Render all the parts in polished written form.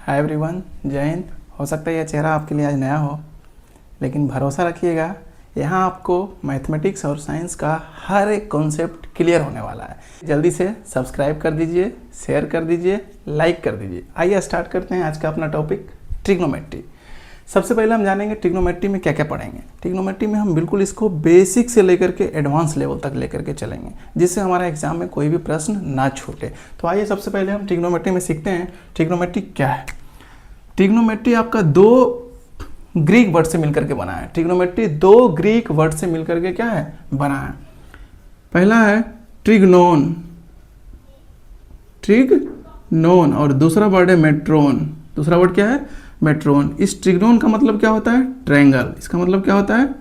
Hi everyone, जय हिंद। हो सकता है यह चेहरा आपके लिए आज नया हो, लेकिन भरोसा रखिएगा, यहाँ आपको मैथमेटिक्स और साइंस का हर एक कॉन्सेप्ट क्लियर होने वाला है। जल्दी से सब्सक्राइब कर दीजिए, शेयर कर दीजिए, लाइक कर दीजिए। आइए स्टार्ट करते हैं आज का अपना टॉपिक, ट्रिग्नोमेट्री। सबसे पहले हम जानेंगे ट्रिग्नोमेट्री में क्या क्या पढ़ेंगे। ट्रिग्नोमेट्री में हम बिल्कुल इसको बेसिक से लेकर के एडवांस लेवल तक लेकर के चलेंगे, जिससे हमारा एग्जाम में कोई भी प्रश्न ना छूटे। तो आइए सबसे पहले हम ट्रिग्नोमेट्री में सीखते हैं ट्रिग्नोमेट्री क्या है। ट्रिग्नोमेट्री आपका दो ग्रीक वर्ड से मिलकर के बना है। ट्रिग्नोमेट्री दो ग्रीक वर्ड से मिलकर के क्या है, बना है। पहला है ट्रिग्नोन, ट्रिग्नोन, और दूसरा वर्ड है मेट्रोन। दूसरा वर्ड क्या है, मेट्रोन। इस ट्रिग्नोन का मतलब क्या होता है, ट्रायंगल। इसका मतलब क्या होता है,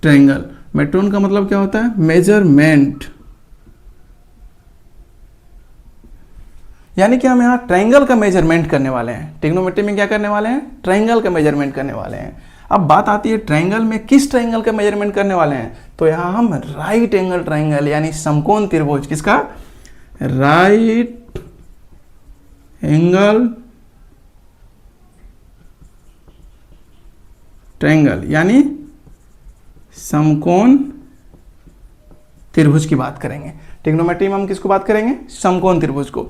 ट्रायंगल। मेट्रोन का मतलब क्या होता है, मेजरमेंट। यानी कि हम यहाँ ट्रायंगल का मेजरमेंट करने वाले हैं। ट्रिग्नोमेट्री में क्या करने वाले हैं, ट्रायंगल का मेजरमेंट करने वाले हैं। अब बात आती है ट्रायंगल में किस ट्रायंगल का मेजरमेंट करने वाले हैं, तो यहाँ हम राइट एंगल ट्रायंगल यानी समकोण त्रिभुज, किसका, राइट एंगल ट्रायंगल यानी समकोण त्रिभुज की बात करेंगे। ट्रिग्नोमेट्री में हम किसको बात करेंगे, समकोण त्रिभुज को।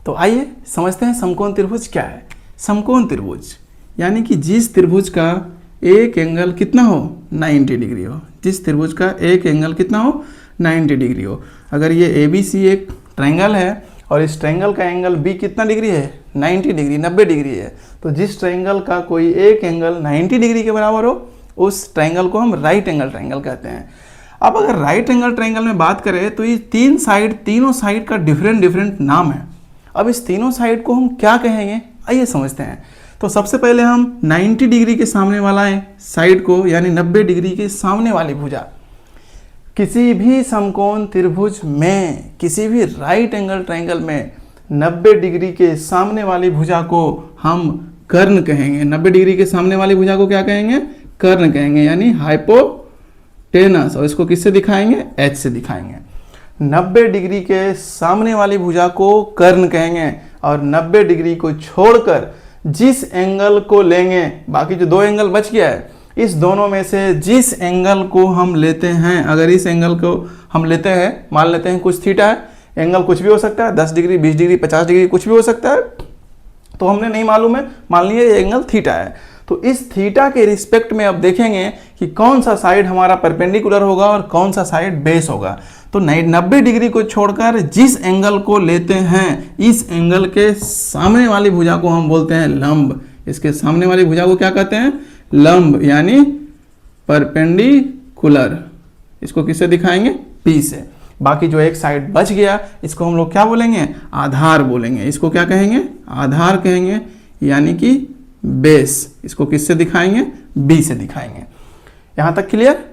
तो आइए समझते हैं समकोण त्रिभुज क्या है। समकोण त्रिभुज यानी कि जिस त्रिभुज का एक एंगल कितना हो, 90 डिग्री हो। जिस त्रिभुज का एक एंगल कितना हो, 90 डिग्री हो। अगर ये ABC एक ट्रायंगल है और इस ट्रायंगल का एंगल B कितना डिग्री है, 90 डिग्री, 90 डिग्री है, तो जिस ट्रायंगल का कोई एक एंगल 90 डिग्री के बराबर हो, उस ट्रायंगल को हम राइट एंगल ट्रायंगल कहते हैं। अब अगर राइट एंगल ट्रायंगल में बात करें तो ये तीनों साइड का डिफरेंट नाम है। अब इस तीनों साइड को हम क्या कहेंगे, आइए समझते हैं। तो सबसे पहले हम 90 डिग्री के सामने वाला साइड को यानी 90 डिग्री के सामने वाली भुजा, किसी भी समकोण त्रिभुज में, किसी भी राइट एंगल ट्रायंगल में 90 डिग्री के सामने वाली भुजा को हम कर्ण कहेंगे। 90 डिग्री के सामने वाली भुजा को क्या कहेंगे, कर्ण कहेंगे, यानी हाइपोटेनस। और इसको किससे दिखाएंगे, H से दिखाएंगे। 90 डिग्री के सामने वाली भुजा को कर्ण कहेंगे और 90 डिग्री को छोड़कर जिस एंगल को लेंगे, बाकी जो दो एंगल बच गया है, इस दोनों में से जिस एंगल को हम लेते हैं, अगर इस एंगल को हम लेते हैं, मान लेते हैं कुछ थीटा है, एंगल कुछ भी हो सकता है, 10 डिग्री, 20 डिग्री, 50 डिग्री, कुछ भी हो सकता है, तो हमने नहीं मालूम है, मान लीजिए ये एंगल थीटा है। तो इस थीटा के रिस्पेक्ट में अब देखेंगे कि कौन सा साइड हमारा परपेंडिकुलर होगा और कौन सा साइड बेस होगा। तो 90 डिग्री को छोड़कर जिस एंगल को लेते हैं, इस एंगल के सामने वाली भुजा को हम बोलते हैं लंब। इसके सामने वाली भुजा को क्या कहते हैं, लंब, यानी परपेंडिकुलर। इसको किससे दिखाएंगे, P से। बाकी जो एक साइड बच गया, इसको हम लोग क्या बोलेंगे, आधार बोलेंगे। इसको क्या कहेंगे, आधार कहेंगे, यानी कि बेस। इसको किससे दिखाएंगे, B से दिखाएंगे। यहां तक क्लियर।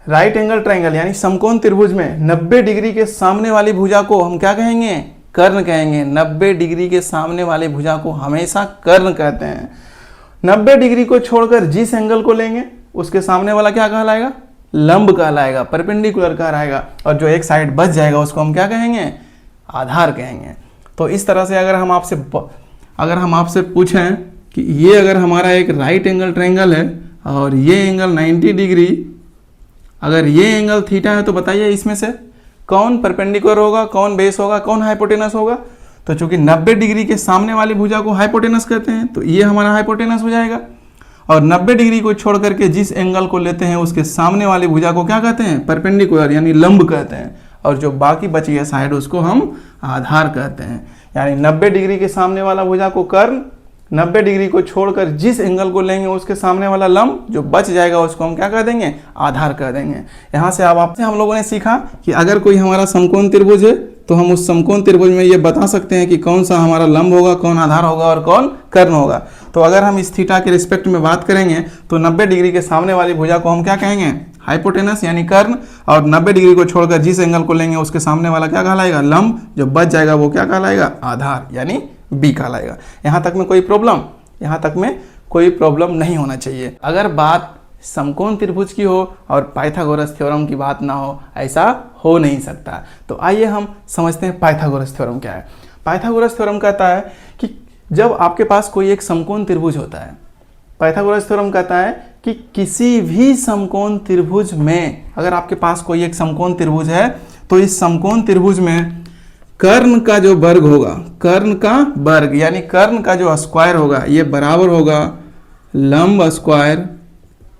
राइट एंगल ट्रायंगल यानी समकोण त्रिभुज में 90 डिग्री के सामने वाली भुजा को हम क्या कहेंगे, कर्ण कहेंगे। 90 डिग्री के सामने वाली भुजा को हमेशा कर्ण कहते हैं। 90 डिग्री को छोड़कर जिस एंगल को लेंगे, उसके सामने वाला क्या कहलाएगा, लंब कहलाएगा, परपेंडिकुलर कहलाएगा। और जो एक साइड बच जाएगा उसको हम क्या कहेंगे, आधार कहेंगे। तो इस तरह से अगर हम आपसे पूछें कि ये अगर हमारा एक राइट एंगल ट्रायंगल है और ये एंगल 90 डिग्री, अगर ये एंगल थीटा है, तो बताइए इसमें से कौन परपेंडिकुलर होगा, कौन बेस होगा, कौन हाइपोटेनस होगा। तो चूंकि 90 डिग्री के सामने वाली भुजा को हाइपोटेनस कहते हैं, तो ये हमारा हाइपोटेनस हो जाएगा। और 90 डिग्री को छोड़ करके जिस एंगल को लेते हैं, उसके सामने वाली भुजा को क्या कहते हैं, परपेंडिकुलर यानी लंब कहते हैं। और जो बाकी बची है साइड, उसको हम आधार कहते हैं। यानी 90 डिग्री के सामने वाला भुजा को कर्ण, 90 डिग्री को छोड़कर जिस एंगल को लेंगे उसके सामने वाला लंब, जो बच जाएगा उसको हम क्या कह देंगे, आधार कह देंगे। यहाँ से अब आपसे हम लोगों ने सीखा कि अगर कोई हमारा समकोण त्रिभुज है, तो हम उस समकोण त्रिभुज में ये बता सकते हैं कि कौन सा हमारा लंब होगा, कौन आधार होगा और कौन कर्ण होगा। तो अगर हम इस थीटा के रिस्पेक्ट में बात करेंगे, तो 90 डिग्री के सामने वाली भुजा को हम क्या कहेंगे, हाइपोटेनस यानी कर्ण। और 90 डिग्री को छोड़कर जिस एंगल को लेंगे उसके सामने वाला क्या कहलाएगा, लंब। जो बच जाएगा वो क्या कहलाएगा, आधार यानी B कहलाएगा। यहाँ तक में कोई प्रॉब्लम, यहाँ तक में कोई प्रॉब्लम नहीं होना चाहिए। अगर बात समकोण त्रिभुज की हो और पाइथागोरस थ्योरम की बात ना हो, ऐसा हो नहीं सकता। तो आइए हम समझते हैं पाइथागोरस थ्योरम क्या है। पाइथागोरस थ्योरम कहता है कि जब आपके पास कोई एक समकोण त्रिभुज होता है, पाइथागोरस थ्योरम कहता है कि किसी भी समकोण त्रिभुज में, अगर आपके पास कोई एक समकोण त्रिभुज है तो इस समकोण त्रिभुज में कर्ण का जो वर्ग होगा, कर्ण का वर्ग यानी कर्ण का जो स्क्वायर होगा, ये बराबर होगा लंब स्क्वायर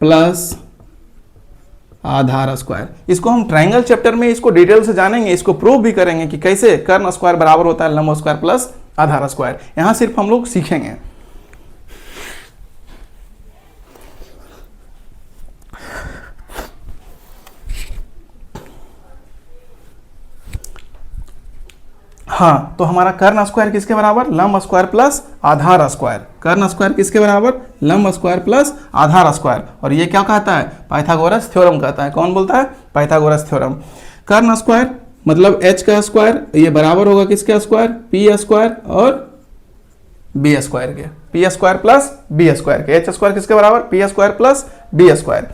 प्लस आधार स्क्वायर। इसको हम ट्रायंगल चैप्टर में इसको डिटेल से जानेंगे, इसको प्रूव भी करेंगे कि कैसे कर्ण स्क्वायर बराबर होता है लंब स्क्वायर प्लस आधार स्क्वायर। यहां सिर्फ हम लोग सीखेंगे। हाँ, तो हमारा कर्ण स्क्वायर किसके बराबर, लंब स्क्वायर प्लस आधार स्क्वायर। कर्ण स्क्वायर किसके बराबर, लंब स्क्वायर प्लस आधार स्क्वायर। और ये क्या कहता है, पाइथागोरस थ्योरम कहता है। कौन बोलता है, पाइथागोरस थ्योरम। कर्ण स्क्वायर मतलब h का स्क्वायर, ये बराबर होगा किसके स्क्वायर, पी स्क्वायर और बी स्क्वायर के, P square plus B square के। h स्क्वायर किसके बराबर, P square plus B square.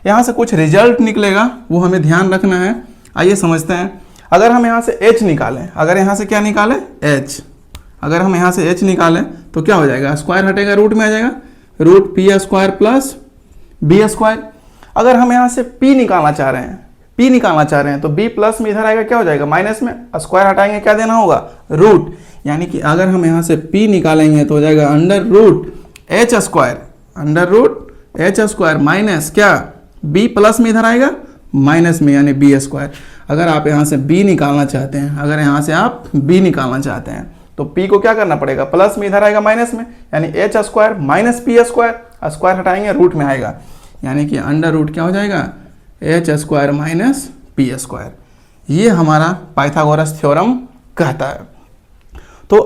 यहाँ से कुछ रिजल्ट निकलेगा, वो हमें ध्यान रखना है। आइए समझते हैं। अगर हम यहाँ से h निकालें, अगर यहाँ से क्या निकालें, h, अगर हम यहाँ से h निकालें तो क्या हो जाएगा, स्क्वायर हटेगा, रूट में आ जाएगा, root P square plus B square. अगर हम यहाँ से p निकालना चाह रहे हैं, p निकालना चाह रहे हैं तो b प्लस में इधर आएगा, क्या हो जाएगा, माइनस में, स्क्वायर हटाएंगे, क्या देना होगा, रूट। यानी कि अगर हम यहाँ से p निकालेंगे तो हो जाएगा under root h square, under root h square minus क्या, b प्लस में इधर आएगा माइनस में, यानी बी स्क्वायर। अगर आप यहाँ से b निकालना चाहते हैं, अगर यहाँ से आप b निकालना चाहते हैं तो p को क्या करना पड़ेगा, प्लस में इधर आएगा माइनस में, यानी h square minus P square, square हटाएंगे रूट में आएगा, यानी कि अंडर रूट क्या हो जाएगा, h square minus P square. ये हमारा पाइथागोरस थ्योरम कहता है। तो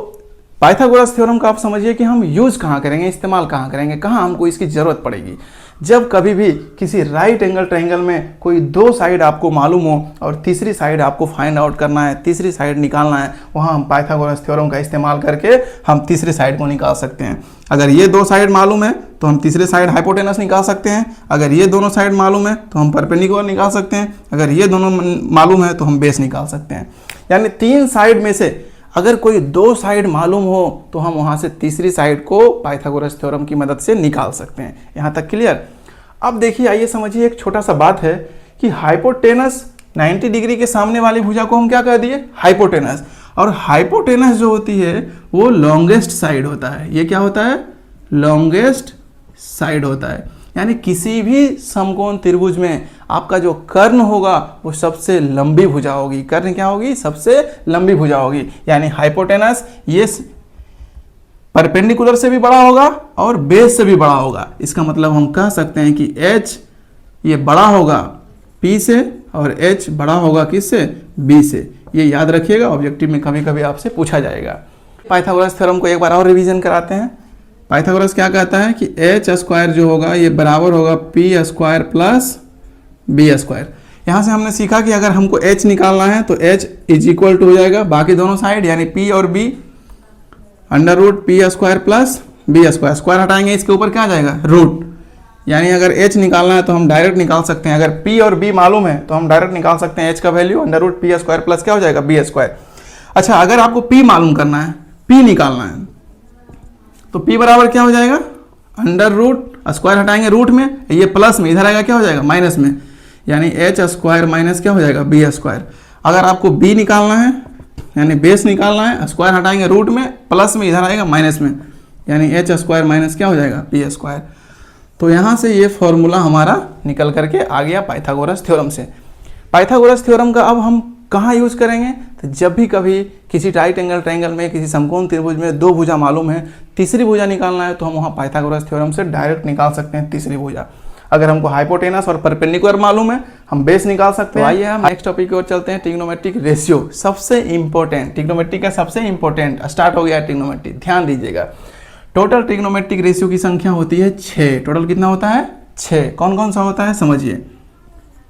पाइथागोरस थ्योरम का आप समझिए कि हम यूज कहाँ करेंगे, इस्तेमाल कहाँ करेंगे, कहाँ हमको इसकी ज़रूरत पड़ेगी। जब कभी भी किसी राइट एंगल ट्रायंगल में कोई दो साइड आपको मालूम हो और तीसरी साइड आपको फाइंड आउट करना है, तीसरी साइड निकालना है, वहाँ हम पाइथागोरस थ्योरम का इस्तेमाल करके हम तीसरी साइड को निकाल सकते हैं। अगर ये दो साइड मालूम है तो हम तीसरे साइड हाइपोटेनस निकाल सकते हैं। अगर ये दोनों साइड मालूम है तो हम परपेंडिकुलर निकाल सकते हैं। अगर ये दोनों मालूम है तो हम बेस निकाल सकते हैं। यानी तीन साइड में से अगर कोई दो साइड मालूम हो तो हम वहाँ से तीसरी साइड को पाइथागोरस थ्योरम की मदद से निकाल सकते हैं। यहाँ तक क्लियर। अब देखिए, आइए समझिए, एक छोटा सा बात है कि हाइपोटेनस 90 डिग्री के सामने वाली भुजा को हम क्या कह दिए, हाइपोटेनस। और हाइपोटेनस जो होती है वो लॉन्गेस्ट साइड होता है। ये क्या होता है, लॉन्गेस्ट साइड होता है। यानी किसी भी समकोण त्रिभुज में आपका जो कर्ण होगा वो सबसे लंबी भुजा होगी। कर्ण क्या होगी, सबसे लंबी भुजा होगी। यानी हाइपोटेनस ये परपेंडिकुलर से भी बड़ा होगा और बेस से भी बड़ा होगा। इसका मतलब हम कह सकते हैं कि h ये बड़ा होगा p से और h बड़ा होगा किससे, b से। ये याद रखिएगा, ऑब्जेक्टिव में कभी कभी आपसे पूछा जाएगा। पाइथागोरस थ्योरम को एक बार और रिवीजन कराते हैं। पाइथागोरस क्या कहता है कि h स्क्वायर जो होगा ये बराबर होगा p square plus b square. यहाँ से हमने सीखा कि अगर हमको h निकालना है तो h इज इक्वल टू हो जाएगा बाकी दोनों साइड, यानी p और b under root P square plus B square. Square हटाएंगे, इसके ऊपर क्या आ जाएगा, रूट। यानी अगर h निकालना है तो हम डायरेक्ट निकाल सकते हैं। अगर p और b मालूम है तो हम डायरेक्ट निकाल सकते हैं h का value, under root P square plus क्या हो जाएगा, बी स्क्वायर। अच्छा, अगर आपको p मालूम करना है, p निकालना है तो p बराबर क्या हो जाएगा, अंडर रूट, स्क्वायर हटाएंगे रूट में, ये प्लस में, इधर आएगा क्या हो जाएगा, माइनस में, यानी h स्क्वायर माइनस क्या हो जाएगा, बी स्क्वायर। अगर आपको b निकालना है यानी बेस निकालना है, स्क्वायर हटाएंगे रूट में, प्लस में, इधर आएगा माइनस में, यानी h स्क्वायर माइनस क्या हो जाएगा, पी स्क्वायर। तो यहाँ से ये फॉर्मूला हमारा निकल करके आ गया पाइथागोरस थ्योरम से। पाइथागोरस थ्योरम का अब हम कहाँ यूज करेंगे, तो जब भी कभी किसी राइट एंगल ट्रायंगल में, किसी समकोण त्रिभुज में दो भुजा मालूम है, तीसरी भुजा निकालना है तो हम वहाँ पाइथागोरस थ्योरम से डायरेक्ट निकाल सकते हैं तीसरी भुजा। अगर हमको हाइपोटेनस और परपेंडिकुलर मालूम है हम बेस निकाल सकते हैं। आइए हम नेक्स्ट टॉपिक की ओर चलते हैं, ट्रिग्नोमेट्रिक रेशियो। सबसे इंपॉर्टेंट, ट्रिग्नोमेट्री का सबसे इंपॉर्टेंट स्टार्ट हो गया ट्रिग्नोमेट्री। ध्यान दीजिएगा, टोटल ट्रिग्नोमेट्रिक रेशियो की संख्या होती है 6। टोटल कितना होता है, 6। कौन कौन सा होता है समझिए,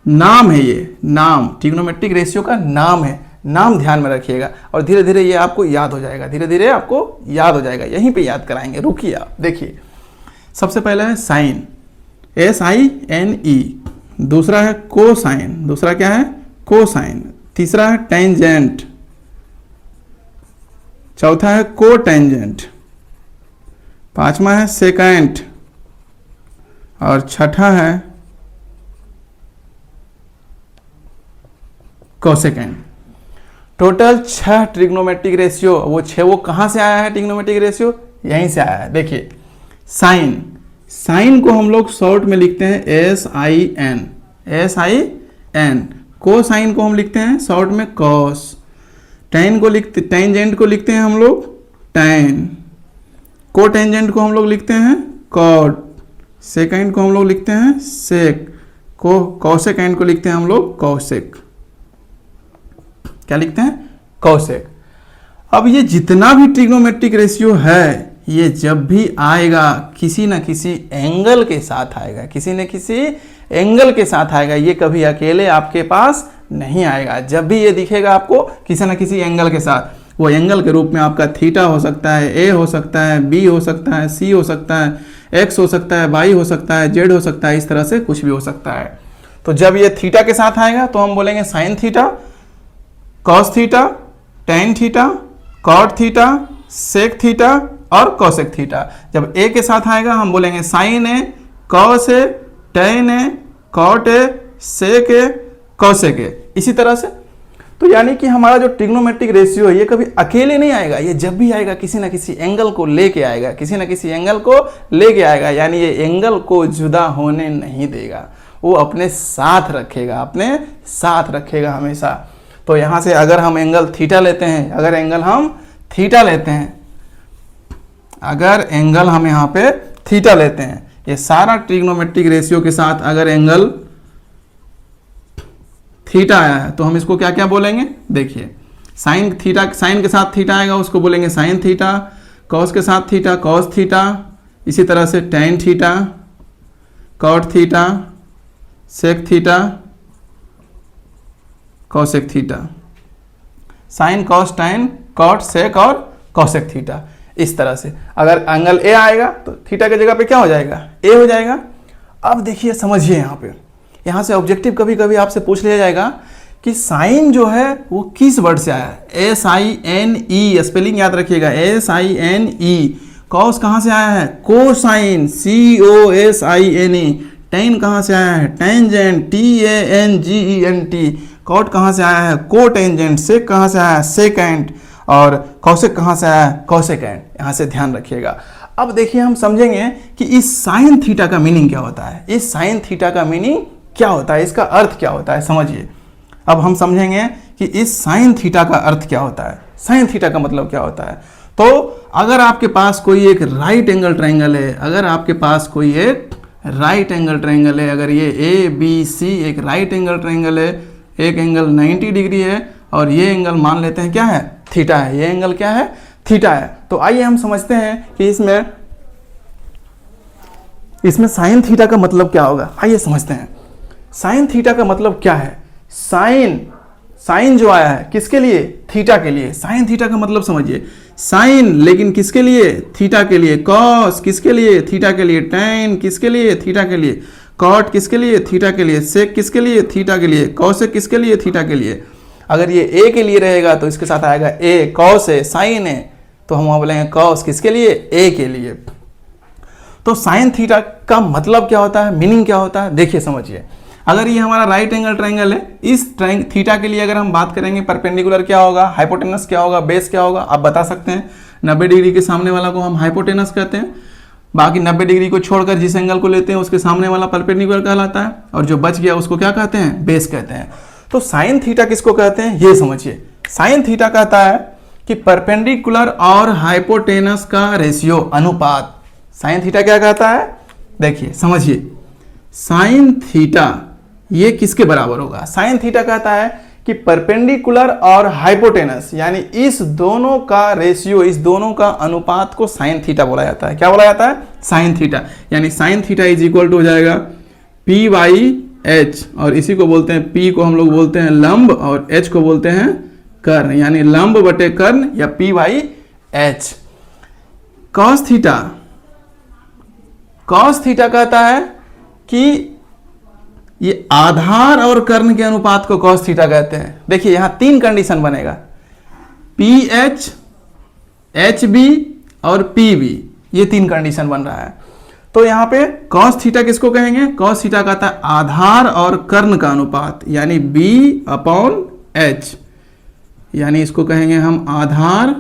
नाम है ये, नाम ट्रिग्नोमेट्रिक रेशियो का नाम है, नाम ध्यान में रखिएगा और धीरे धीरे ये आपको याद हो जाएगा, धीरे धीरे आपको याद हो जाएगा। यहीं पे याद कराएंगे, रुकिए आप देखिए। सबसे पहला है साइन, SINE। दूसरा है कोसाइन, दूसरा क्या है, कोसाइन। तीसरा है टेंजेंट, चौथा है कोटेंजेंट, 5वां है सेकेंट और छठा है कोसेकेंट। Total 6 trigonometric ratio. वो कहाँ से आया है ट्रिग्नोमेट्रिक रेशियो? यहीं से आया है। देखिए साइन, साइन को हम लोग शॉर्ट में लिखते हैं SIN, SIN। कोसाइन को हम लिखते हैं शॉर्ट में कॉस। टेंजेंट को लिखते हैं हम लोग टैन। को टेंजेंट को हम लोग लिखते हैं कॉट। सेकेंड को हम लोग लिखते हैं सेक। कॉसेकेंट को लिखते हैं हम लोग कॉसेक। क्या लिखते हैं? कॉसेक। अब ये जितना भी ट्रिग्नोमेट्रिक रेशियो है, ये जब भी आएगा किसी न किसी एंगल के साथ आएगा, किसी न किसी एंगल के साथ आएगा। ये कभी अकेले आपके पास नहीं आएगा। जब भी ये दिखेगा आपको किसी न किसी एंगल के साथ, वो एंगल के रूप में आपका थीटा हो सकता है, ए हो सकता है, बी हो सकता है, सी हो सकता है, एक्स हो सकता है, वाई हो सकता है, जेड हो सकता है, इस तरह से कुछ भी हो सकता है। तो जब ये थीटा के साथ आएगा तो हम बोलेंगे sine theta, cos theta, tan theta, cot theta, sec theta और कोसेक थीटा। जब ए के साथ आएगा हम बोलेंगे sine A, cos A, tan A, cot A, sec A, cosec A. इसी तरह से तो यानी कि हमारा जो ट्रिग्नोमेट्रिक रेशियो है ये कभी अकेले नहीं आएगा। ये जब भी आएगा किसी न किसी एंगल को लेके आएगा, किसी न किसी एंगल को लेके आएगा। यानी ये एंगल को जुदा होने नहीं देगा, वो अपने साथ रखेगा, अपने साथ रखेगा हमेशा। तो यहाँ से अगर हम एंगल थीटा लेते हैं, अगर एंगल हम थीटा लेते हैं, अगर एंगल हम यहाँ पे थीटा लेते हैं, ये सारा ट्रिग्नोमेट्रिक रेशियो के साथ अगर एंगल थीटा आया है तो हम इसको क्या क्या बोलेंगे? देखिए साइन थीटा, साइन के साथ थीटा आएगा उसको बोलेंगे साइन थीटा, कॉस के साथ थीटा कॉस थीटा, इसी तरह से tan theta, cot theta, sec theta, cosec theta. Sine cos tan cot sec और कॉसेक थीटा। इस तरह से अगर एंगल ए आएगा तो थीटा की जगह पे क्या हो जाएगा? ए हो जाएगा। अब देखिए समझिए यहाँ से ऑब्जेक्टिव कभी कभी आपसे पूछ लिया जाएगा कि साइन जो है वो किस वर्ड से आया है? SINE, स्पेलिंग याद रखिएगा, SINE। कॉस कहाँ से आया है? Cosine, COSINE। टेन कहाँ से आया है? Tangent, TANGENT। कॉट कहाँ से आया है? कोटेंजेंट। सेक कहाँ से आया है? सेकेंट। और कॉसेक कहाँ से आया है? कॉसेकेंट। यहाँ से ध्यान रखिएगा। अब देखिए हम समझेंगे कि इस साइन थीटा का मीनिंग क्या होता है, इस साइन थीटा का मीनिंग क्या होता है, इसका अर्थ क्या होता है। समझिए अब हम समझेंगे कि इस साइन थीटा का अर्थ क्या होता है, साइन थीटा का मतलब क्या होता है। तो अगर आपके पास कोई एक राइट एंगल ट्रायंगल है, अगर आपके पास कोई एक राइट एंगल ट्रायंगल है, अगर ये ABC एक राइट एंगल ट्रायंगल है, एक एंगल 90 डिग्री है और ये एंगल मान लेते हैं क्या है? थीटा है। ये एंगल क्या है? थीटा है। तो आइए हम समझते हैं कि इसमें साइन थीटा का मतलब क्या होगा। आइए समझते हैं साइन थीटा का मतलब क्या है। साइन जो आया है किसके लिए? थीटा के लिए। साइन थीटा का मतलब समझिए, साइन लेकिन किसके लिए? थीटा के लिए। कॉस किसके लिए? थीटा के लिए। टेन किसके लिए? थीटा के लिए। कॉट किसके लिए? थीटा के लिए। सेक किसके लिए? थीटा के लिए। कॉसेक किसके लिए? थीटा के लिए। अगर ये ए के लिए रहेगा तो इसके साथ आएगा ए, कॉस है, साइन है, तो हम वहां बोलेंगे कॉस किसके लिए? ए के लिए। तो साइन थीटा का मतलब क्या होता है, मीनिंग क्या होता है? देखिए समझिए, अगर ये हमारा राइट एंगल ट्रायंगल है, इस थीटा के लिए अगर हम बात करेंगे परपेंडिकुलर क्या होगा, हाइपोटेनस क्या होगा, बेस क्या होगा, आप बता सकते हैं। 90 डिग्री के सामने वाला को हम हाइपोटेनस कहते हैं, बाकी 90 डिग्री को छोड़कर जिस एंगल को लेते हैं उसके सामने वाला परपेंडिकुलर कहलाता है, और जो बच गया उसको क्या कहते हैं? बेस कहते हैं। तो साइन थीटा किसको कहते हैं ये समझिए। साइन थीटा कहता है कि परपेंडिकुलर और हाइपोटेनस का रेशियो, अनुपात। साइन थीटा क्या कहता है? देखिए समझिए, साइन थीटा ये किसके बराबर होगा? साइन थीटा कहता है कि परपेंडिकुलर और हाइपोटेनस यानी इस दोनों का रेशियो, इस दोनों का अनुपात को साइन थीटा बोला जाता है। क्या बोला जाता है? Sine theta. यानी sine theta is equal to हो जाएगा P/H, और इसी को बोलते हैं, P को हम लोग बोलते हैं लंब और H को बोलते हैं कर्ण, यानी लंब बटे कर्ण या P/H। Cos theta, cos theta कहता है कि ये आधार और कर्ण के अनुपात को कॉस थीटा कहते हैं। देखिए यहां 3 कंडीशन बनेगा, PH, HB और PB। ये 3 कंडीशन बन रहा है। तो यहाँ पे cos थीटा किसको कहेंगे? cos थीटा कहता है आधार और कर्ण का अनुपात, यानी B/H, यानी इसको कहेंगे हम आधार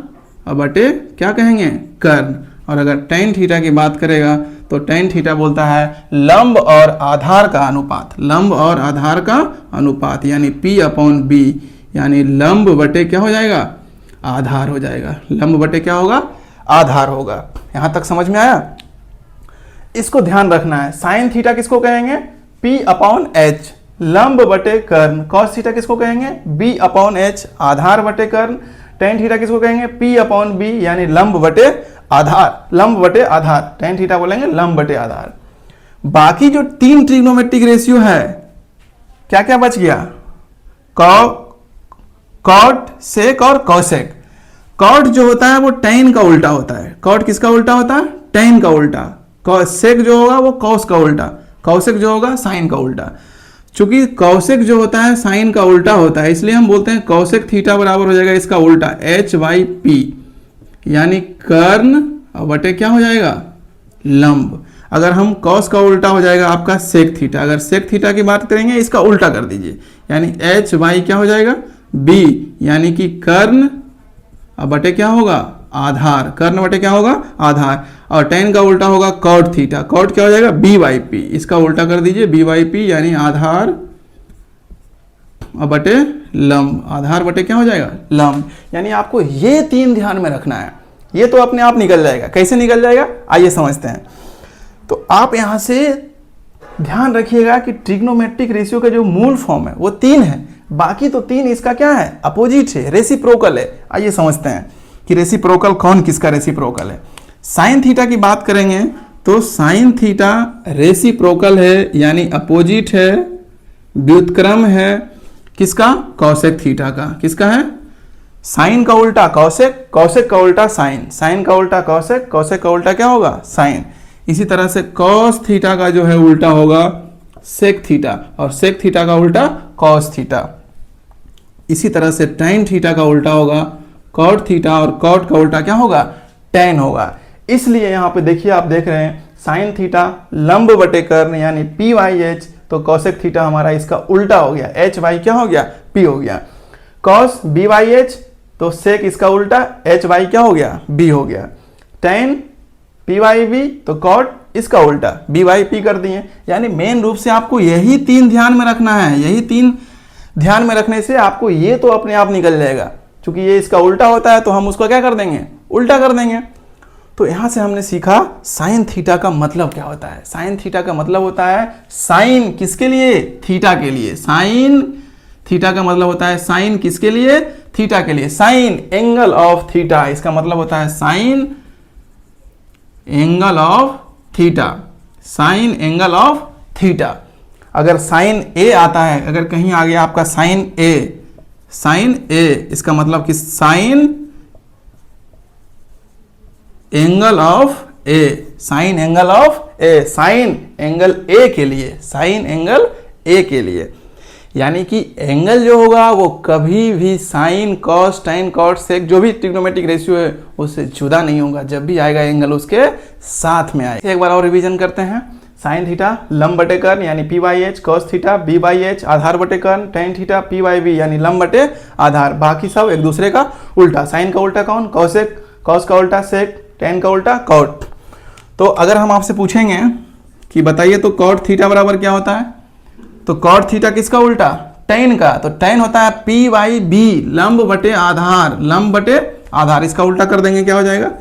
और बटे क्या कहेंगे? कर्ण। और अगर tan थीटा की बात करेगा तो tan थीटा बोलता है लंब और आधार का अनुपात, लंब और आधार का अनुपात, यानी P/B, यानी लंब बटे क्या हो जाएगा? आधार हो जाएगा। लंब बटे क्या होगा? आधार होगा। यहां तक समझ में आया? इसको ध्यान रखना है। साइन थीटा किसको कहेंगे? P/H, लंब बटे कर्ण। cos थीटा किसको कहेंगे? B/H, आधार बटे कर्ण। tan थीटा किसको कहेंगे? P/B, यानी लंब बटे आधार, लंब बटे आधार। tan थीटा बोलेंगे लंब बटे आधार। बाकी जो 3 ट्रिग्नोमेट्रिक रेशियो है, क्या क्या बच गया? कॉट, सेक और कॉसेक। कॉट जो होता है वो tan का उल्टा होता है। कॉट किसका उल्टा होता है? tan का उल्टा। सेक जो होगा वो कॉस का उल्टा। कौसेक जो होगा साइन का उल्टा। चूंकि कौसेक जो होता है साइन का उल्टा होता है, इसलिए हम बोलते हैं कौसेक थीटा बराबर हो जाएगा इसका उल्टा H/P, यानी कर्ण बटे क्या हो जाएगा? लंब। अगर हम कॉस का उल्टा हो जाएगा आपका सेक थीटा। अगर सेक थीटा की बात करेंगे इसका उल्टा कर दीजिए, यानी H/ क्या हो जाएगा? B, यानी कि कर्ण बटे क्या होगा? आधार। कर्ण बटे क्या होगा? आधार। और tan का उल्टा होगा कॉट थीटा। कॉट क्या हो जाएगा? B/P, इसका उल्टा कर दीजिए B/P, यानी आधार बटे लंब। आधार बटे क्या हो जाएगा? लंब। यानी आपको ये 3 ध्यान में रखना है। ये तो अपने आप निकल जाएगा। कैसे निकल जाएगा आइए समझते हैं। तो आप यहां से ध्यान रखिएगा कि ट्रिग्नोमेट्रिक रेशियो का जो मूल फॉर्म है वो 3 है, बाकी तो 3 इसका क्या है? अपोजिट है, रेसिप्रोकल है। आइए समझते हैं कि रेसिप्रोकल कौन किसका रेसिप्रोकल है। साइन थीटा की बात करेंगे तो साइन थीटा रेसिप्रोकल है, यानी अपोजिट है, व्युत्क्रम है किसका? कौसेक थीटा का। किसका है? साइन का उल्टा कौसेक, कौसेक का उल्टा साइन, साइन का उल्टा कौसेक, कौसेक का उल्टा क्या होगा? साइन। इसी तरह से कॉस थीटा का जो है उल्टा होगा सेक थीटा, और सेक थीटा का उल्टा कॉस थीटा। इसी तरह से tan थीटा का उल्टा होगा कॉट थीटा, और कॉट का उल्टा क्या होगा? tan होगा। इसलिए यहाँ पे देखिए, आप देख रहे हैं साइन थीटा लंब बटे कर्ण, यानी P/H, तो कौसेक थीटा हमारा इसका उल्टा हो गया, H/, क्या हो गया? P हो गया। कॉस B/H, तो सेक इसका उल्टा H/, क्या हो गया? B हो गया। tan P/B, तो कॉट इसका उल्टा B/P कर दिए। यानी मेन रूप से आपको यही 3 ध्यान में रखना है। यही 3 ध्यान में रखने से आपको ये तो अपने आप निकल जाएगा। क्योंकि ये इसका उल्टा होता है तो हम उसको क्या कर देंगे? उल्टा कर देंगे। तो यहां से हमने सीखा साइन थीटा का मतलब क्या होता है। साइन थीटा का मतलब होता है साइन किसके लिए? थीटा के लिए। साइन थीटा का मतलब होता है साइन किसके लिए? थीटा के लिए। साइन एंगल ऑफ थीटा, इसका मतलब होता है sign angle of theta, sign angle of theta. अगर साइन ए आता है, अगर कहीं आ गया आपका साइन ए, साइन ए, इसका मतलब कि sign angle of A, sign angle of A, sign angle A के लिए, साइन एंगल ए के लिए। यानी कि एंगल जो होगा वो कभी भी साइन, कॉस, tan, कॉट, सेक जो भी ट्रिग्नोमेट्रिक रेशियो है उससे जुदा नहीं होगा। जब भी आएगा एंगल उसके साथ में आएगा। एक बार और रिवीजन करते हैं। साइन थीटा लंब बटे कर्ण, यानी P/H, cos थीटा B/H, आधार बटे कर्ण, tan थीटा P/B, यानी लंब बटे आधार। बाकी सब एक दूसरे का उल्टा। साइन का उल्टा कौन? कौसेक, कॉस का उल्टा सेक, tan का उल्टा कॉट। तो अगर हम आपसे पूछेंगे कि बताइए तो कॉट थीटा बराबर क्या होता है, तो कॉट थीटा किसका उल्टा? tan का। तो tan होता है P/B, लंब बटे आधार, लंब बटे आधार। इसका उल्टा कर देंगे, क्या हो जाएगा?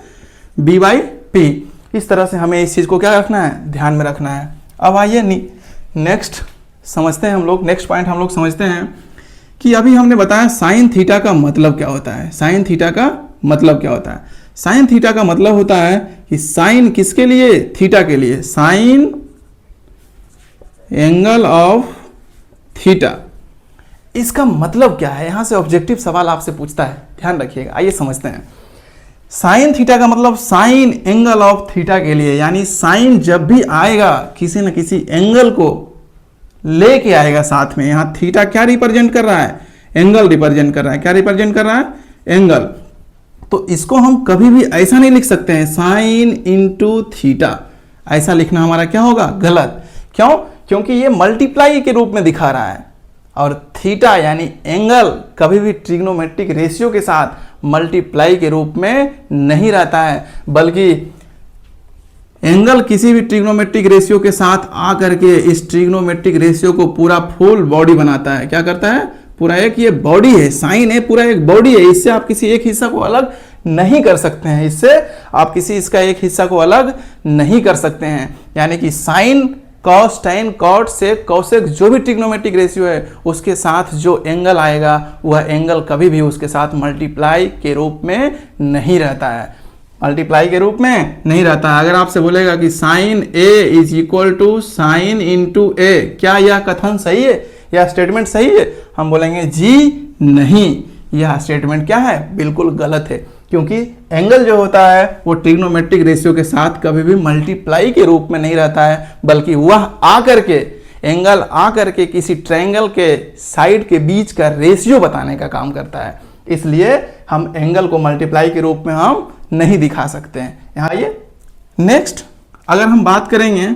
B/P। इस तरह से हमें इस चीज को क्या रखना है? ध्यान में रखना है। अब आइए नेक्स्ट समझते हैं हम लोग। नेक्स्ट पॉइंट हम लोग समझते हैं कि अभी हमने बताया साइन थीटा का मतलब क्या होता है। साइन थीटा का मतलब क्या होता है? साइन थीटा का मतलब होता है कि साइन किसके लिए? थीटा के लिए। साइन एंगल ऑफ थीटा, इसका मतलब क्या है? यहां से ऑब्जेक्टिव सवाल आपसे पूछता है, ध्यान रखिएगा। आइए समझते हैं। साइन थीटा का मतलब साइन एंगल ऑफ थीटा के लिए, यानी साइन जब भी आएगा किसी न किसी एंगल को लेके आएगा साथ में। यहां थीटा क्या रिप्रेजेंट कर रहा है? एंगल रिप्रेजेंट कर रहा है। क्या रिप्रेजेंट कर रहा है? एंगल। तो इसको हम कभी भी ऐसा नहीं लिख सकते हैं साइन इंटू थीटा, ऐसा लिखना हमारा क्या होगा, गलत। क्यों? क्योंकि ये मल्टीप्लाई के रूप में दिखा रहा है, और थीटा यानी एंगल कभी भी ट्रिग्नोमेट्रिक रेशियो के साथ मल्टीप्लाई के रूप में नहीं रहता है, बल्कि एंगल किसी भी ट्रिग्नोमेट्रिक रेशियो के साथ आकर के इस ट्रिग्नोमेट्रिक रेशियो को पूरा फुल बॉडी बनाता है। क्या करता है? पूरा एक ये बॉडी है, साइन है, पूरा एक बॉडी है। इससे आप किसी एक हिस्सा को अलग नहीं कर सकते हैं, इससे आप किसी इसका एक हिस्सा को अलग नहीं कर सकते हैं। यानी कि साइन, कॉस, टैन, कॉट, सेक, कोसेक, जो भी ट्रिग्नोमेट्रिक रेशियो है उसके साथ जो एंगल आएगा वह एंगल कभी भी उसके साथ मल्टीप्लाई के रूप में नहीं रहता है, मल्टीप्लाई के रूप में नहीं रहता है। अगर आपसे बोलेगा कि sine A is equal to sine into A, क्या यह कथन सही है, यह स्टेटमेंट सही है? हम बोलेंगे जी नहीं, यह स्टेटमेंट क्या है, बिल्कुल गलत है। क्योंकि एंगल जो होता है वो ट्रिग्नोमेट्रिक रेशियो के साथ कभी भी मल्टीप्लाई के रूप में नहीं रहता है, बल्कि वह आकर के एंगल आकर के किसी ट्रायंगल के साइड के बीच का रेशियो बताने का काम करता है। इसलिए हम एंगल को मल्टीप्लाई के रूप में हम नहीं दिखा सकते हैं। यहाँ ये नेक्स्ट अगर हम बात करेंगे,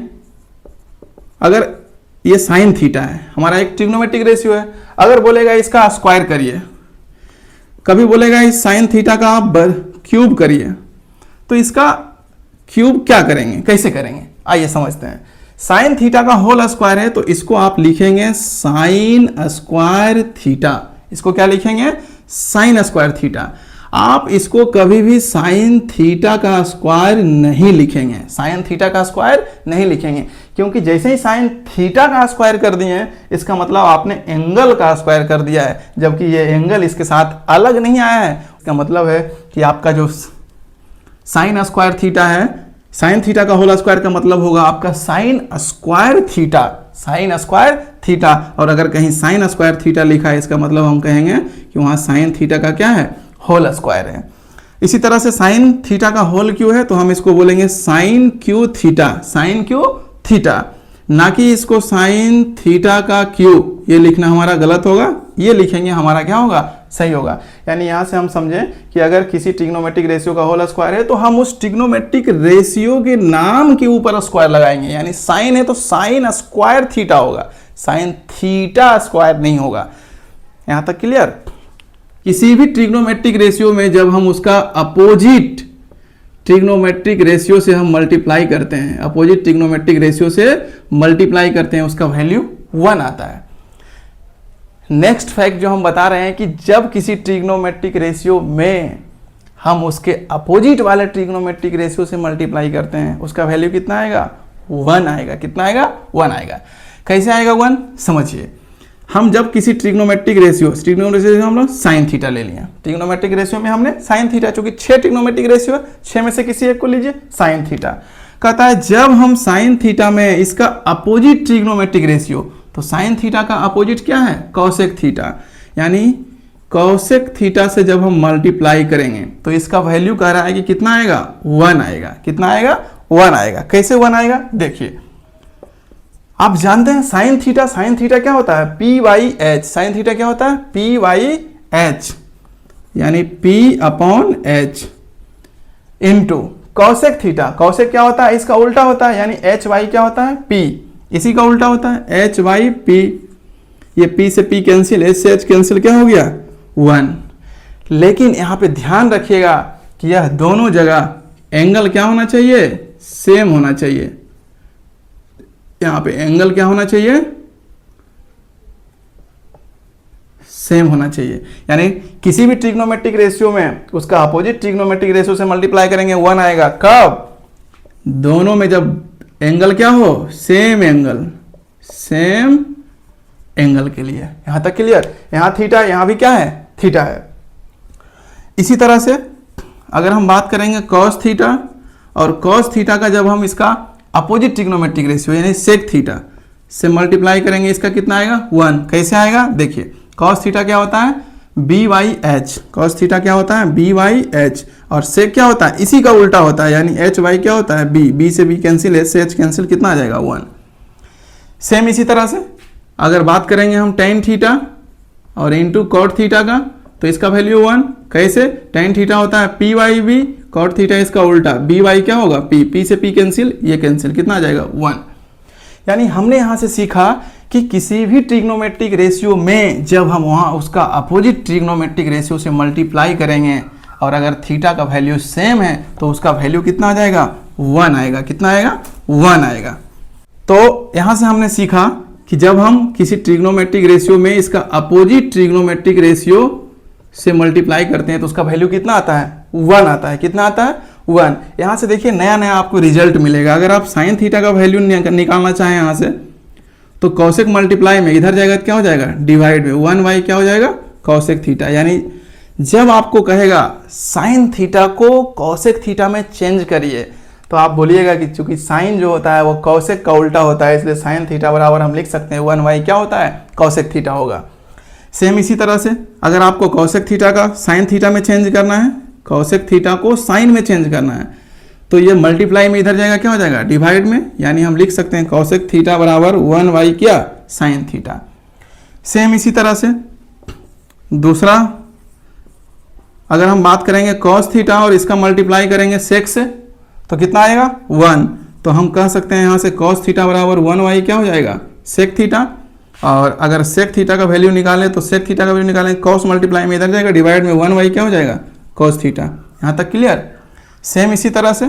अगर ये साइन थीटा है, हमारा एक ट्रिग्नोमेट्रिक रेशियो है, अगर बोलेगा इसका स्क्वायर करिए, कभी बोलेगा इस साइन थीटा का आप क्यूब करिए, तो इसका क्यूब क्या करेंगे, कैसे करेंगे, आइए समझते हैं। साइन थीटा का होल स्क्वायर है तो इसको आप लिखेंगे साइन स्क्वायर थीटा। इसको क्या लिखेंगे, साइन स्क्वायर थीटा। आप इसको कभी भी साइन थीटा का स्क्वायर नहीं लिखेंगे, साइन थीटा का स्क्वायर नहीं लिखेंगे, क्योंकि जैसे ही साइन थीटा का स्क्वायर कर दिए हैं इसका मतलब आपने एंगल का स्क्वायर कर दिया है, जबकि ये एंगल इसके साथ अलग नहीं आया है। इसका मतलब है कि आपका जो साइन स्क्वायर थीटा है, साइन थीटा का होल स्क्वायर का मतलब होगा आपका sine square theta, sine square theta. और अगर कहीं साइन स्क्वायर थीटा लिखा है इसका मतलब हम कहेंगे कि वहां साइन थीटा का क्या है, होल स्क्वायर है। इसी तरह से साइन थीटा का होल क्यू है तो हम इसको बोलेंगे sine cube theta, sine cube theta, ना कि इसको साइन थीटा का क्यू। ये लिखना हमारा गलत होगा, ये लिखेंगे हमारा क्या होगा, सही होगा। यानी यहां से हम समझें कि अगर किसी ट्रिग्नोमेट्रिक रेशियो का होल स्क्वायर है तो हम उस ट्रिग्नोमेट्रिक रेशियो के नाम के ऊपर स्क्वायर लगाएंगे। यानी साइन है तो साइन स्क्वायर थीटा होगा, साइन थीटा स्क्वायर नहीं होगा। यहां तक क्लियर? किसी भी ट्रिग्नोमेट्रिक रेशियो में जब हम उसका अपोजिट ट्रिग्नोमेट्रिक रेशियो से हम मल्टीप्लाई करते हैं, अपोजिट ट्रिग्नोमेट्रिक रेशियो से मल्टीप्लाई करते हैं, उसका वैल्यू 1 आता है। नेक्स्ट फैक्ट जो हम बता रहे हैं कि जब किसी ट्रिग्नोमेट्रिक रेशियो में हम उसके अपोजिट वाले ट्रिग्नोमेट्रिक रेशियो से मल्टीप्लाई करते हैं उसका वैल्यू कितना आएगा, 1 आएगा। कितना आएगा, 1 आएगा। कैसे आएगा 1, समझिए। हम जब किसी ट्रिग्नोमेट्रिक रेशियो हम लोग साइन थीटा ले लिया, ट्रिग्नोमेट्रिक रेशियो में हमने साइन थीटा, चूंकि 6 ट्रिग्नोमेट्रिक रेशियो है, 6 में से किसी एक को लीजिए, साइन थीटा। कहता है जब हम साइन थीटा में इसका अपोजिट ट्रिग्नोमेट्रिक रेशियो, तो साइन थीटा का अपोजिट क्या है, कॉसेक थीटा, यानी कॉसेक थीटा से जब हम मल्टीप्लाई करेंगे तो इसका वैल्यू कह रहा है कि कितना आएगा, 1 आएगा। कितना आएगा, 1 आएगा। कैसे 1 आएगा, देखिए। आप जानते हैं साइन थीटा क्या होता है, P by H. Sine theta क्या होता है, पी बाई एच, यानी P upon H into cosec theta. Cosec क्या होता है, इसका उल्टा होता है, यानी एच वाई क्या होता है, पी, इसी का उल्टा होता है, एच वाई पी। ये पी से पी कैंसिल, एच से एच कैंसिल, क्या हो गया, 1। लेकिन यहां पे ध्यान रखिएगा कि यह दोनों जगह एंगल क्या होना चाहिए, सेम होना चाहिए। यहां पे एंगल क्या होना चाहिए, सेम होना चाहिए। यानी किसी भी ट्रिग्नोमेट्रिक रेशियो में उसका अपोजिट ट्रिग्नोमेट्रिक रेशियो से मल्टीप्लाई करेंगे 1 आएगा। कब, दोनों में जब एंगल क्या हो, सेम एंगल, सेम एंगल के लिए। यहां तक क्लियर? यहां थीटा, यहां भी क्या है, थीटा है। इसी तरह से अगर हम बात करेंगे कॉस थीटा, और कॉस थीटा का जब हम इसका अपोजिट ट्रिग्नोमेट्रिक रेशियो यानी सेक थीटा से मल्टीप्लाई करेंगे, इसका कितना आएगा, 1। कैसे आएगा, देखिए। कॉस थीटा क्या होता है, B by H. Cos theta क्या होता है, बी वाई एच, और सेक क्या होता है, इसी का उल्टा होता है, यानी एच वाई क्या होता है, बी। बी से बी कैंसिल, एच से एच कैंसिल, कितना आ जाएगा, 1। सेम इसी तरह से अगर बात करेंगे हम टेन थीटा और इंटू कॉट थीटा का, तो इसका वैल्यू 1। कैसे? tan थीटा होता है P by B, cot theta इसका उल्टा बी बाई क्या होगा पी, पी से पी कैंसिल, ये कैंसिल, कितना आ जाएगा 1। यानी हमने यहाँ से सीखा कि किसी भी ट्रिग्नोमेट्रिक रेशियो में जब हम वहाँ उसका अपोजिट ट्रिग्नोमेट्रिक रेशियो से मल्टीप्लाई करेंगे और अगर थीटा का वैल्यू सेम है तो उसका वैल्यू कितना आ जाएगा 1 आएगा। कितना आएगा 1 आएगा। तो यहाँ से हमने सीखा कि जब हम किसी ट्रिग्नोमेट्रिक रेशियो में इसका अपोजिट ट्रिग्नोमेट्रिक रेशियो से मल्टीप्लाई करते हैं तो उसका वैल्यू कितना आता है 1 आता है। कितना आता है 1। यहाँ से देखिए नया नया आपको रिजल्ट मिलेगा। अगर आप साइन थीटा का वैल्यू निकालना चाहें यहाँ से तो कॉसेक मल्टीप्लाई में इधर जाएगा क्या हो जाएगा डिवाइड में 1 क्या हो जाएगा कॉसेक थीटा। यानी जब आपको कहेगा साइन थीटा को कॉसेक थीटा में चेंज करिए तो आप बोलिएगा कि चूंकि साइन जो होता है वो कॉसेक का उल्टा होता है इसलिए साइन थीटा बराबर हम लिख सकते हैं 1 क्या होता है कॉसेक थीटा होगा। सेम इसी तरह से अगर आपको कॉसेक थीटा का साइन थीटा में चेंज करना है, कॉसेक थीटा को साइन में चेंज करना है तो ये मल्टीप्लाई में इधर जाएगा क्या हो जाएगा डिवाइड में। यानी हम लिख सकते हैं कॉसेक थीटा बराबर 1 क्या साइन थीटा। सेम इसी तरह से दूसरा अगर हम बात करेंगे कॉस थीटा और इसका मल्टीप्लाई करेंगे सेक से तो कितना आएगा 1। तो हम कह सकते हैं यहाँ से कॉस थीटा बराबर 1 क्या हो जाएगा सेक थीटा। और अगर सेक थीटा का वैल्यू निकालें तो सेक थीटा का वैल्यू निकालें कॉस मल्टीप्लाई में इधर जाएगा डिवाइड में 1 क्या हो जाएगा कॉस थीटा। यहाँ तक क्लियर। सेम इसी तरह से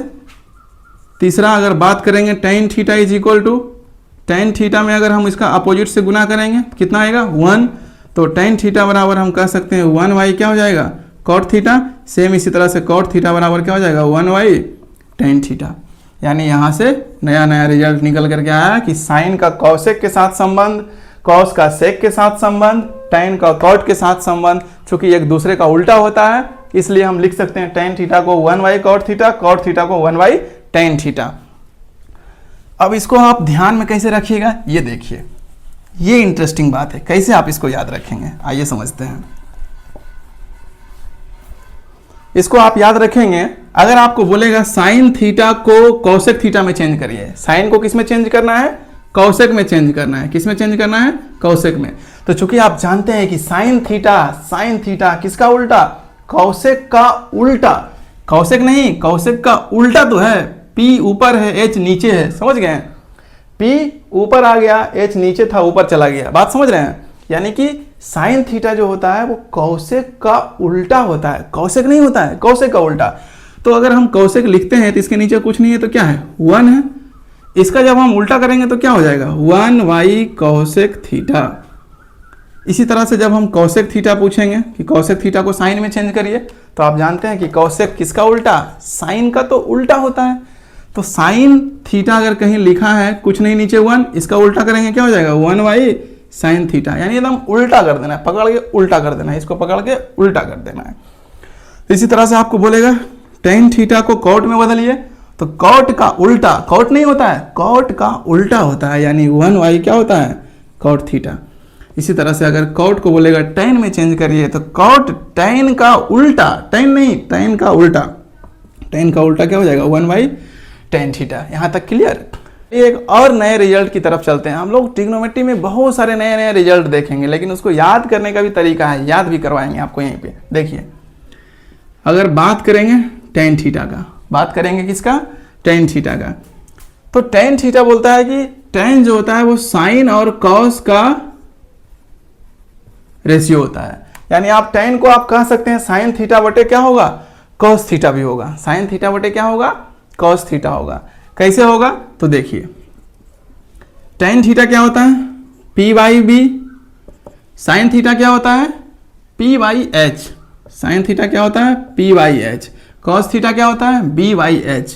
तीसरा अगर बात करेंगे tan theta is equal to tan theta में अगर हम इसका अपोजिट से गुना करेंगे कितना आएगा 1। तो tan थीटा बराबर हम कह सकते हैं 1 क्या हो जाएगा cot थीटा। सेम इसी तरह से cot थीटा बराबर क्या हो जाएगा 1 tan थीटा। यानी यहाँ से नया नया रिजल्ट निकल करके आया कि साइन का कॉसेक के साथ संबंध, कॉस का सेक के साथ संबंध, tan का cot के साथ संबंध, चूंकि एक दूसरे का उल्टा होता है इसलिए हम लिख सकते हैं tan थीटा को 1 cot थीटा, cot थीटा को 1 tan थीटा। अब इसको आप ध्यान में कैसे रखिएगा ये देखिए, ये इंटरेस्टिंग बात है। कैसे आप इसको याद रखेंगे आइए समझते हैं। इसको आप याद रखेंगे अगर आपको बोलेगा साइन थीटा को कॉसेक थीटा में चेंज करिए। साइन को किस में चेंज करना है कॉसेक में चेंज करना है। किस में चेंज करना है कॉसेक में। तो चूंकि आप जानते हैं कि साइन थीटा किसका उल्टा कॉसेक का उल्टा, कॉसेक नहीं कॉसेक का उल्टा तो है, P ऊपर है H नीचे है, समझ गए। P ऊपर आ गया H नीचे था ऊपर चला गया, बात समझ रहे हैं। यानी कि साइन थीटा जो होता है वो कॉसेक का उल्टा होता है, कॉसेक नहीं होता है कॉसेक का उल्टा। तो अगर हम कॉसेक लिखते हैं तो इसके नीचे कुछ नहीं है तो क्या है 1 है। इसका जब हम उल्टा करेंगे तो क्या हो जाएगा 1 कॉसेक थीटा। इसी तरह से जब हम कॉसेक थीटा पूछेंगे कि कॉसेक थीटा को साइन में चेंज करिए तो आप जानते हैं कि कॉसेक किसका उल्टा साइन का तो उल्टा होता है। तो साइन थीटा अगर कहीं लिखा है कुछ नहीं नीचे 1, इसका उल्टा करेंगे क्या हो जाएगा 1 साइन थीटा। यानी एकदम उल्टा कर देना है, पकड़ के उल्टा कर देना है, इसको पकड़ के उल्टा कर देना है। इसी तरह से आपको बोलेगा tan थीटा को cot में बदलिए तो cot का उल्टा cot नहीं होता है cot का उल्टा होता है, यानी 1 क्या होता है cot थीटा। इसी तरह से अगर cot को बोलेगा tan में चेंज करिए तो cot tan का उल्टा, tan नहीं tan का उल्टा, tan का उल्टा क्या हो जाएगा 1 tan थीटा। यहाँ तक क्लियर। एक और नए रिजल्ट की तरफ चलते हैं। हम लोग ट्रिग्नोमेट्री में बहुत सारे नए नए रिजल्ट देखेंगे लेकिन उसको याद करने का भी तरीका है, याद भी करवाएंगे आपको। यहीं पे देखिए अगर बात करेंगे tan थीटा का, बात करेंगे किसका tan थीटा का, तो tan थीटा बोलता है कि tan जो होता है वो साइन और कॉस का रेशियो होता है। यानी आप tan को आप कह सकते हैं साइन थीटा बटे क्या होगा कॉस थीटा भी होगा, साइन थीटा बटे क्या होगा कॉस थीटा होगा। कैसे होगा तो देखिए tan थीटा क्या होता है P/B, साइन थीटा क्या होता है P/H, साइन थीटा क्या होता है P/H, कॉस थीटा क्या होता है B/H,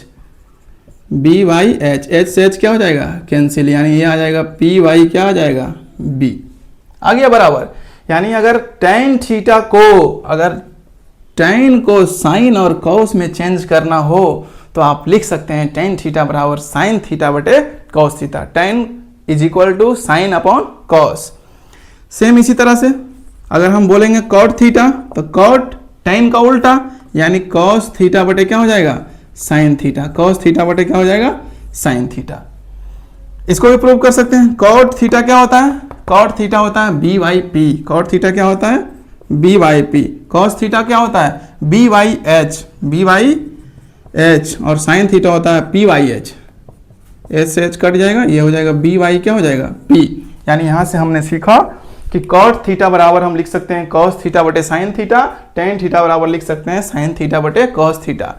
B/H, H से H क्या हो जाएगा कैंसिल, यानी ये आ जाएगा P/ क्या आ जाएगा B, आ गया बराबर। यानी अगर tan थीटा को, अगर tan को साइन और कॉस में चेंज करना हो तो आप लिख सकते हैं tan थीटा बराबर साइन थीटा बटे cos theta, tan is equal to sine upon cos. Same इसी तरह से अगर हम बोलेंगे cot थीटा तो cot tan का उल्टा यानी cos थीटा बटे क्या हो जाएगा साइन थीटा, cos थीटा बटे क्या हो जाएगा साइन थीटा। इसको भी प्रूव कर सकते हैं। cot थीटा क्या होता है, cot थीटा होता है B/P, cot थीटा क्या होता है B by P. Cos theta क्या होता है? B by H, B by H, और साइन थीटा होता है पी बाई एच। एच से एच कट जाएगा, ये हो जाएगा बी बाई क्या हो जाएगा? पी। यानी यहाँ से हमने सीखा कि कॉट थीटा बराबर हम लिख सकते हैं कॉस थीटा बटे साइन थीटा, टेन थीटा बराबर लिख सकते हैं साइन थीटा बटे कॉस थीटा।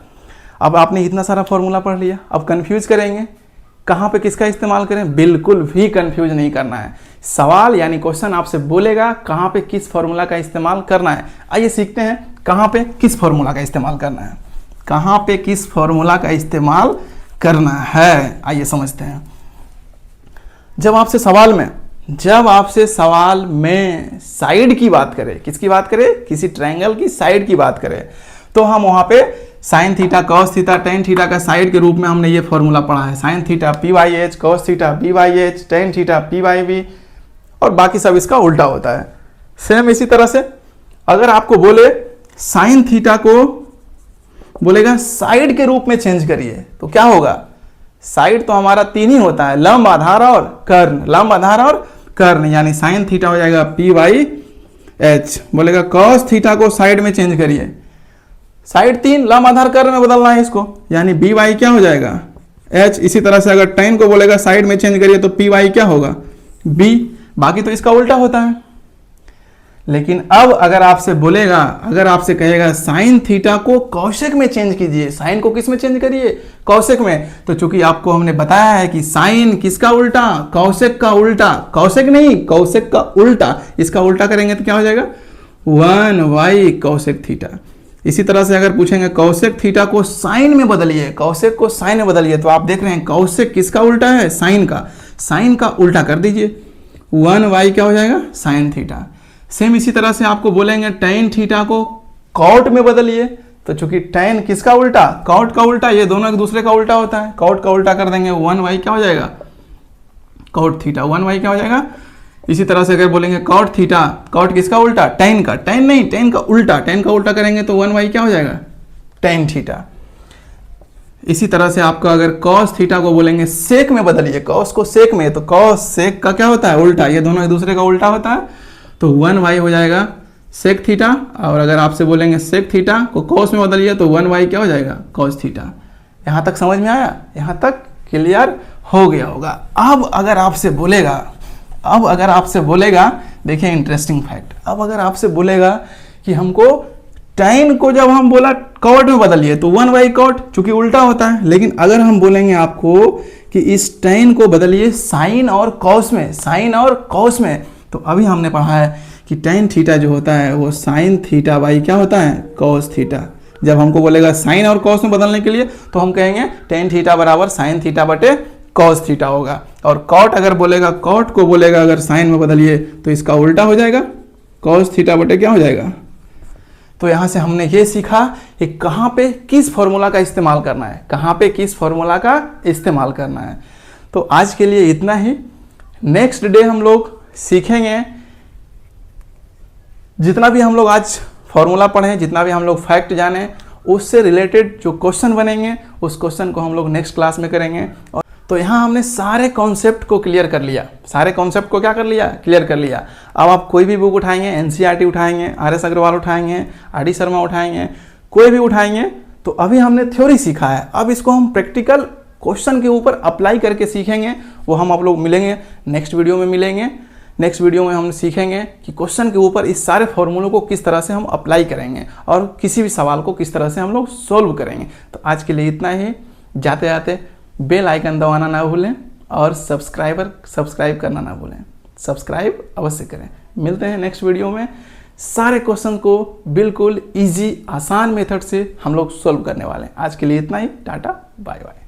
अब आपने इतना सारा फॉर्मूला पढ़ लिया, अब कंफ्यूज करेंगे कहाँ पे किसका इस्तेमाल करें? बिल्कुल भी कंफ्यूज नहीं करना है। सवाल यानी क्वेश्चन आपसे बोलेगा कहाँ पे किस फॉर्मूला का इस्तेमाल करना है। आइए सीखते हैं कहाँ पे किस फॉर्मूला का इस्तेमाल करना है, कहाँ पे किस फॉर्मूला का इस्तेमाल करना है। आइए समझते हैं। जब आपसे सवाल में साइड की बात करें, किसकी बात करें? किसी ट्रायंगल की साइड की बात करें, तो हम वहां पे sine theta cos theta tan theta का साइड के रूप में हमने ये फॉर्मूला पढ़ा है। Sine theta P by H, cos theta B by H, tan theta P by B, और बाकी सब इसका उल्टा होता है। सेम इसी तरह से अगर आपको बोले साइन थीटा को बोलेगा साइड के रूप में चेंज करिए, तो क्या होगा? साइड तो हमारा तीन ही होता है, लंब, आधार और कर्ण। लंब, आधार और कर्ण, यानी साइन थीटा हो जाएगा पी बाई एच। बोलेगा कॉस थीटा को साइड में चेंज करिए, साइड तीन, लंब, आधार, कर्ण में बदलना है इसको, यानी बी बाई क्या हो जाएगा? एच। इसी तरह से अगर टेन को बोलेगा साइड में चेंज करिए तो पी बाई क्या होगा? बी। बाकी तो इसका उल्टा होता है। लेकिन अब अगर आपसे बोलेगा, अगर आपसे कहेगा साइन थीटा को कौशिक में चेंज कीजिए, साइन को किस में चेंज करिए? कौशिक में। तो चूंकि आपको हमने बताया है कि साइन किसका उल्टा? कौशिक का उल्टा। कौशिक नहीं, कौशिक का उल्टा। इसका उल्टा करेंगे तो क्या हो जाएगा? 1 कौशिक थीटा। इसी तरह से अगर पूछेंगे कौशिक थीटा को साइन में बदलिए, कौशिक को साइन में बदलिए, तो आप देख रहे हैं कौशिक किसका उल्टा है? साइन का। साइन का उल्टा कर दीजिए, 1 क्या हो जाएगा? Sine theta. सेम इसी तरह से आपको बोलेंगे टेन थीटा को कॉट में बदलिए, तो चूंकि टेन किसका उल्टा? कॉट का उल्टा, ये दोनों एक दूसरे का उल्टा होता है। कॉट का उल्टा कर देंगे, 1 क्या हो जाएगा? Cot theta. 1 क्या हो जाएगा? इसी तरह से अगर बोलेंगे कॉट थीटा, कॉट किसका उल्टा? टेन का। टेन नहीं, टेन का उल्टा। टेन का उल्टा करेंगे तो 1 क्या हो जाएगा? Tan theta. इसी तरह से आपका अगर कॉस थीटा को बोलेंगे सेक में बदलिए, कॉस को सेक में, तो कॉस सेक का क्या होता है? उल्टा। ये दोनों एक दूसरे का उल्टा होता है, तो 1 हो जाएगा सेक थीटा। और अगर आपसे बोलेंगे सेक थीटा को कॉस में बदलिए तो 1 क्या हो जाएगा? Cos theta. यहाँ तक समझ में आया? यहाँ तक क्लियर हो गया होगा। अब अगर आपसे बोलेगा, देखिए इंटरेस्टिंग फैक्ट, अब अगर आपसे बोलेगा कि हमको टेन को जब हम बोला कॉट में बदलिए तो 1 कॉट, चूंकि उल्टा होता है। लेकिन अगर हम बोलेंगे आपको कि इस टेन को बदलिए साइन और कॉस में, साइन और कॉस में, तो अभी हमने पढ़ा है कि टेन थीटा जो होता है वो साइन थीटा बाई क्या होता है? Cos theta. जब हमको बोलेगा साइन और कॉस में बदलने के लिए तो हम कहेंगे टेन थीटा बराबर साइन थीटा बटे कॉस थीटा होगा। और कॉट अगर बोलेगा, कॉट को बोलेगा अगर साइन में बदलिए तो इसका उल्टा हो जाएगा, कॉस थीटा बटे क्या हो जाएगा? तो यहाँ से हमने ये सीखा कि कहाँ पे किस फॉर्मूला का इस्तेमाल करना है, कहाँ पे किस फॉर्मूला का इस्तेमाल करना है। तो आज के लिए इतना ही। नेक्स्ट डे हम लोग सीखेंगे, जितना भी हम लोग आज फॉर्मूला पढ़े, जितना भी हम लोग फैक्ट जाने, उससे रिलेटेड जो क्वेश्चन बनेंगे उस क्वेश्चन को हम लोग नेक्स्ट क्लास में करेंगे। और तो यहाँ हमने सारे कॉन्सेप्ट को क्लियर कर लिया, सारे कॉन्सेप्ट को क्या कर लिया? क्लियर कर लिया। अब आप कोई भी बुक उठाएंगे, एनसीईआरटी उठाएंगे, RS अग्रवाल उठाएंगे, RD शर्मा उठाएंगे, कोई भी उठाएंगे, तो अभी हमने थ्योरी सीखा है, अब इसको हम प्रैक्टिकल क्वेश्चन के ऊपर अप्लाई करके सीखेंगे। वो हम आप लोग मिलेंगे नेक्स्ट वीडियो में मिलेंगे। नेक्स्ट वीडियो में हम सीखेंगे कि क्वेश्चन के ऊपर इस सारे फॉर्मूलों को किस तरह से हम अप्लाई करेंगे और किसी भी सवाल को किस तरह से हम लोग सोल्व करेंगे। तो आज के लिए इतना ही। जाते जाते बेल आइकन दबाना ना भूलें और सब्सक्राइब करना ना भूलें। सब्सक्राइब अवश्य करें। मिलते हैं नेक्स्ट वीडियो में। सारे क्वेश्चन को बिल्कुल इजी आसान मेथड से हम लोग सोल्व करने वाले हैं। आज के लिए इतना ही। Tata, bye bye.